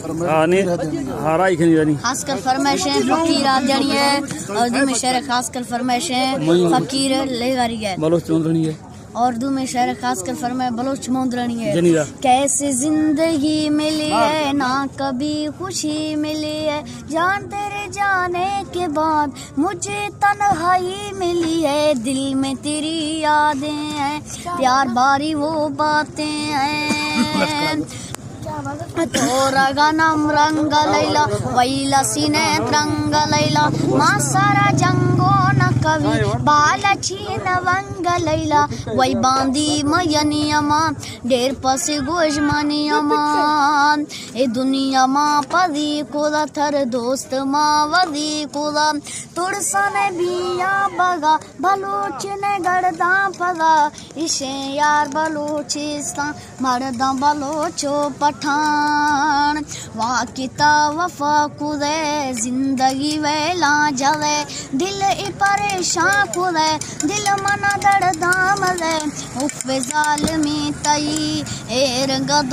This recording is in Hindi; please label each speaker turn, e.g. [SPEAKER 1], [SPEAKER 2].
[SPEAKER 1] हाँ नहीं हारा ही खनी जानी
[SPEAKER 2] खासकर फरमाइशें फकीर आ जानी है और दी में शेर खासकर फरमाइशें फकीर लेगारी है
[SPEAKER 1] बलोच चौंधरी है
[SPEAKER 2] और दू में शेर खासकर फरमाए बलोच मोंदरनी है। कैसे जिंदगी मिली है ना कभी खुशी मिली है, जान तेरे जाने के बाद मुझे तन्हाई मिली है, दिल में तेरी यादें हैं प्यार बारी वो बातें हैं। तोरा गानम रंग लैला वैला सीने रंग लैला माँ सारा जंगो न कवि बालची नवंग लैला वै बांदी मयनियमा ढेर पसे गोश मनियमा ए दुनिया माँ पदी कोदा थर दोस्त माँ वदी कोदा तुड़सने बिया बगा बलोच ने गड़दा पदा इशे यार बलोचिस्तान मर्दा बलोचो पठान वहाँ किता वफा कुदे जिंदगी वेला जले दिल ई परेशान कुदे दिल मना दर्द दाम दे उफ जालिमी तई ए रंग